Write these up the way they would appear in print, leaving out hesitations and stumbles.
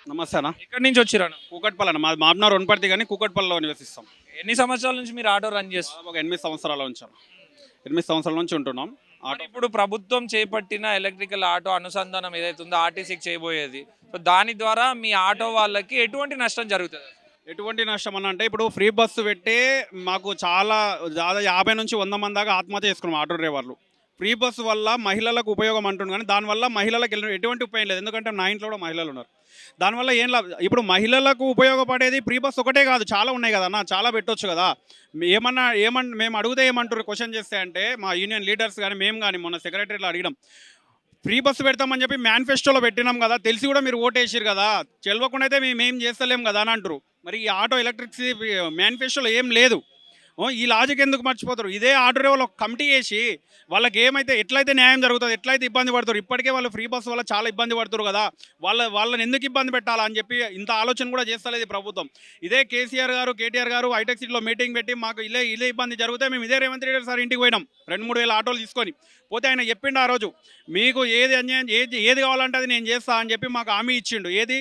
నమస్తే అన్న. ఎక్కడి నుంచి వచ్చిరాను? కూకట్పల్లి అన్న. మాది మాబ్నార్ వనపర్తి కానీ కూకట్పల్లిలో నివసిస్తాం. ఎన్ని సంవత్సరాల నుంచి మీరు ఆటో రన్ చేస్తారు? దాదాపు ఒక 8 సంవత్సరాల నుంచి అన్న. 8 సంవత్సరాల నుంచి ఉంటున్నాం ఆటో. ఇప్పుడు ప్రభుత్వం చేపట్టిన ఎలక్ట్రికల్ ఆటో అనుసంధానం ఏదైతే ఉందో ఆర్టీసీకి చేయబోయేది, సో దాని ద్వారా మీ ఆటో వాళ్ళకి ఎటువంటి నష్టం జరుగుతుంది? ఎటువంటి నష్టం అన్న అంటే ఇప్పుడు ఫ్రీ బస్సు పెట్టి మాకు చాలా దాదాపు 50 నుంచి 100 మంది దాకా ఆత్మహత్య చేసుకున్నాం ఆటో డ్రైవర్లు. ఫ్రీ బస్సు వల్ల మహిళలకు ఉపయోగం అంటుంది కానీ దానివల్ల మహిళలకు ఎటువంటి ఉపయోగం లేదు. ఎందుకంటే నా ఇంట్లో కూడా మహిళలు ఉన్నారు. దానివల్ల ఏం లాభం? ఇప్పుడు మహిళలకు ఉపయోగపడేది ఫ్రీ బస్ ఒకటే కాదు, చాలా ఉన్నాయి కదా అన్న, చాలా పెట్టొచ్చు కదా. మేము అడిగితే ఏమంటారు క్వశ్చన్ చేస్తే అంటే మా యూనియన్ లీడర్స్ కానీ మేము కానీ మొన్న సెక్రటరీలో అడిగినాం. ఫ్రీ బస్సు పెడతామని చెప్పి మేనిఫెస్టోలో పెట్టినాం కదా, తెలిసి కూడా మీరు ఓటేసారు కదా, తెలియకుండా అయితే మేము చేస్తలేం కదా అని అంటారు. మరి ఈ ఆటో ఎలక్ట్రిసిటీ మేనిఫెస్టోలో ఏం లేదు. ఈ లాజిక్ ఎందుకు మర్చిపోతారు? ఇదే ఆటో డ్రైవర్లు ఒక కమిటీ చేసి వాళ్ళకి ఏమైతే ఎట్లయితే న్యాయం జరుగుతుంది, ఎట్లయితే ఇబ్బంది పడతారు, ఇప్పటికే వాళ్ళు ఫ్రీ బస్సు వల్ల చాలా ఇబ్బంది పడుతారు కదా, వాళ్ళని ఎందుకు ఇబ్బంది పెట్టాలా అని చెప్పి ఇంత ఆలోచన కూడా చేస్తలేదు ప్రభుత్వం. ఇదే కేసీఆర్ గారు కేటీఆర్ గారు హైటెక్ సిటీలో మీటింగ్ పెట్టి మాకు ఇదే ఇబ్బంది జరిగితే మేము ఇదే రేవంత్ రెడ్డి సార్ ఇంటికి పోయినాం 2-3 వేల ఆటోలు తీసుకొని పోతే ఆయన చెప్పిండు ఆ రోజు, మీకు ఏది అన్యాయం ఏది కావాలంటే అది నేను చేస్తా అని చెప్పి మాకు హామీ ఇచ్చిండు. ఏది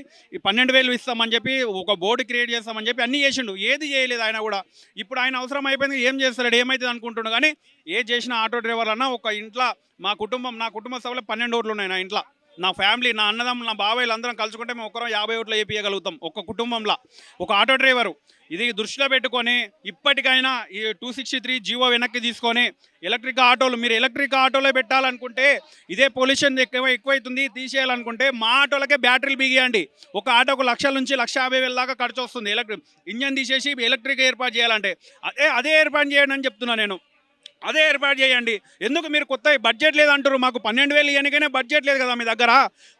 12,000 ఇస్తామని చెప్పి ఒక బోర్డు క్రియేట్ చేస్తామని చెప్పి అన్నీ చేసిండు. ఏది చేయలేదు ఆయన కూడా. ఇప్పుడు ఆయన అవసరం అయిపోయింది, ఏం చేస్తాడు ఏమవుతుంది అనుకుంటుండు. కానీ ఏది చేసిన ఆటో డ్రైవర్ అన్న ఒక ఇంట్లో నా కుటుంబ సభలో 12 ఓట్లు ఉన్నాయి నా ఇంట్లో. నా ఫ్యామిలీ, నా అన్నదమ్ములు, నా బాబాయిలు అందరం కలుసుకుంటే మేము ఒకరం 50 ఓట్లు వేయగలుగుతాం ఒక కుటుంబంలో. ఒక ఆటో డ్రైవరు ఇది దృష్టిలో పెట్టుకొని ఇప్పటికైనా ఈ 263 జీవో వెనక్కి తీసుకొని ఎలక్ట్రిక్ ఆటోలు, మీరు ఎలక్ట్రిక్ ఆటోలే పెట్టాలనుకుంటే ఇదే పొల్యూషన్ ఎక్కువైతుంది, తీసేయాలనుకుంటే మా ఆటోలకే బ్యాటరీలు బిగియండి. ఒక ఆటోకు 1,00,000 నుంచి 1,50,000 దాకా ఖర్చు వస్తుంది. ఇంజన్ తీసేసి ఎలక్ట్రిక్ ఏర్పాటు చేయాలంటే అదే ఏర్పాటు చేయండి అని చెప్తున్నా నేను. అదే ఏర్పాటు చేయండి. ఎందుకు మీరు కొత్త బడ్జెట్ లేదంటారు? మాకు 12,000 ఇవ్వనికైనా బడ్జెట్ లేదు కదా మీ దగ్గర.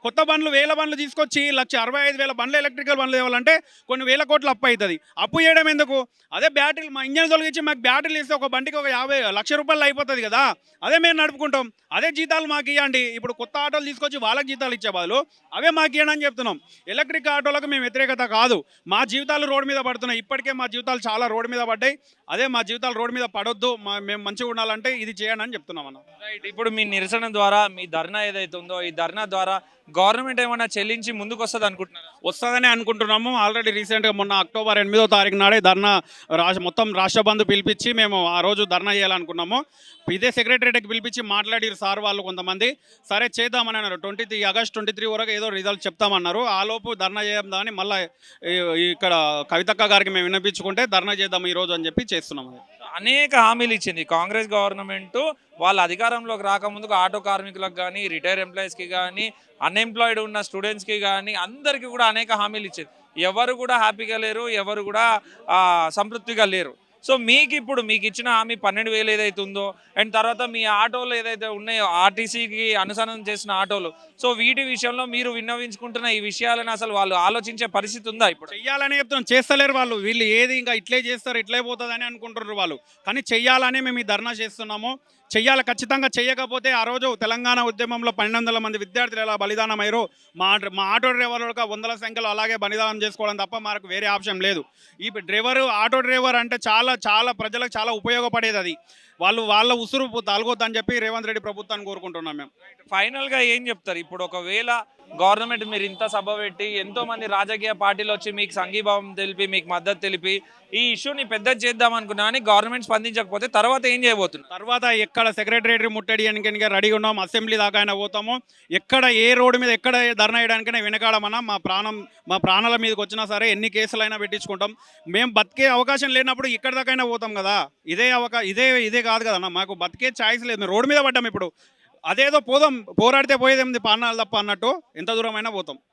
కొత్త బండ్లు 1000 బండ్లు తీసుకొచ్చి 1,65,000 బండ్లు ఎలక్ట్రికల్ బండ్లు ఇవ్వాలంటే కొన్ని వేల కోట్ల అప్పు అవుతుంది. అప్పు చేయడం ఎందుకు? అదే బ్యాటరీలు మా ఇంజన్ తొలగించి మాకు బ్యాటరీలు ఇస్తే ఒక బండికి ఒక 50 లక్ష రూపాయలు అయిపోతుంది కదా. అదే మేము నడుపుకుంటాం. అదే జీతాలు మాకు ఇవ్వండి. ఇప్పుడు కొత్త ఆటోలు తీసుకొచ్చి వాళ్ళకి జీతాలు ఇచ్చే బదులు అవే మాకు ఇవ్వండి అని చెప్తున్నాం. ఎలక్ట్రిక్ ఆటోలకు మేము వ్యతిరేకత కాదు. మా జీవితాలు రోడ్డు మీద పడుతున్నాయి. ఇప్పటికే మా జీవితాలు చాలా రోడ్డు మీద పడ్డాయి. అదే మా జీవితాలు రోడ్డు మీద పడొద్దు, మేము మంచిగా ఉండాలంటే ఇది చేయండి అని చెప్తున్నాం అన్న. రైట్. ఇప్పుడు మీ నిరసన ద్వారా, మీ ధర్నా ఏదైతే ఉందో ఈ ధర్నా ద్వారా గవర్నమెంట్ ఏమైనా చెల్లించి ముందుకు వస్తుంది అనుకుంటున్నారా? వస్తుందని అనుకుంటున్నాము. ఆల్రెడీ రీసెంట్గా మొన్న అక్టోబర్ 8వ తారీఖు నాడే ధర్నా మొత్తం రాష్ట్ర బంధు పిలిపించి మేము ఆ రోజు ధర్నా చేయాలనుకున్నాము. ఇదే సెక్రటరీకి పిలిపించి మాట్లాడారు సార్ వాళ్ళు కొంతమంది. సరే చేద్దామని అన్నారు. ఆగస్ట్ 23 వరకు ఏదో రిజల్ట్ చెప్తామన్నారు. ఆ లోపు ధర్నా చేద్దామని మళ్ళీ ఇక్కడ కవితక్క గారికి మేము వినిపించుకుంటే ధర్నా చేద్దాం ఈరోజు అని చెప్పి చేస్తున్నాము. అనేక హామీలు ఇచ్చింది కాంగ్రెస్ గవర్నమెంట్. వాళ్ళ అధికారంలోకి రాకముందుకు ఆటో కార్మికులకు కానీ, రిటైర్ ఎంప్లాయీస్కి కానీ, అన్ఎంప్లాయిడ్ ఉన్న స్టూడెంట్స్కి కానీ అందరికీ కూడా అనేక హామీలు ఇచ్చింది. ఎవరు కూడా హ్యాపీగా లేరు, ఎవరు కూడా సంతృప్తిగా లేరు. సో మీకు ఇచ్చిన హామీ 12,000 ఏదైతే ఉందో, అండ్ తర్వాత మీ ఆటోలు ఏదైతే ఉన్నాయో ఆర్టీసీకి అనుసంధానం చేసిన ఆటోలు, సో వీటి విషయంలో మీరు విన్నవించుకుంటున్న ఈ విషయాలను అసలు వాళ్ళు ఆలోచించే పరిస్థితి ఉందా? ఇప్పుడు చెయ్యాలని చెప్తున్నాం, చేస్తలేరు వాళ్ళు. వీళ్ళు ఏది ఇంకా ఇట్లే చేస్తారు, ఇట్లే పోతుందని అనుకుంటున్నారు వాళ్ళు. కానీ చెయ్యాలని మేము ఈ ధర్నా చేస్తున్నాము. చెయ్యాలి, ఖచ్చితంగా. చెయ్యకపోతే ఆ రోజు తెలంగాణ ఉద్యమంలో 1200 మంది విద్యార్థులు ఎలా బలిదానం అయ్యారో మా ఆటో డ్రైవర్లుగా 100ల సంఖ్యలో అలాగే బలిదానం చేసుకోవడం తప్ప మనకు వేరే ఆప్షన్ లేదు. ఈ ఆటో డ్రైవర్ అంటే చాలా ప్రజలకు చాలా ఉపయోగపడేది. అది వాళ్ళ ఉసురు తలగొద్దని చెప్పి రేవంత్ రెడ్డి ప్రభుత్వాన్ని కోరుకుంటున్నాం మేము. ఫైనల్గా ఏం చెప్తారు? ఇప్పుడు ఒకవేళ గవర్నమెంట్ మీరు ఇంత సభ పెట్టి ఎంతోమంది రాజకీయ పార్టీలు వచ్చి మీకు సంఘీభావం తెలిపి, మీకు మద్దతు తెలిపి ఈ ఇష్యూని పెద్ద చేద్దాం అనుకున్నా కానీ గవర్నమెంట్ స్పందించకపోతే తర్వాత ఏం చేయబోతుంది? తర్వాత ఎక్కడ సెక్రటరీ ముట్టడి అని రెడీగా ఉన్నాం. అసెంబ్లీ దాకా అయినా పోతాము. ఎక్కడ ఏ రోడ్డు మీద ఎక్కడ ధర్నా వేయడానికైనా వెనకాడమన్నా మా ప్రాణాల మీదకి వచ్చినా సరే ఎన్ని కేసులైనా పెట్టించుకుంటాం. మేము బతికే అవకాశం లేనప్పుడు ఇక్కడ దాకైనా పోతాం కదా. ఇదే కాదు కదన్నా, మాకు బతికే ఛాయిస్ లేదు. మేము రోడ్డు మీద పడ్డాం. ఇప్పుడు అదేదో పోదాం, పోరాడితే పోయేదేమిది ప్రాణాలు తప్ప అన్నట్టు ఎంత దూరమైనా పోతాం.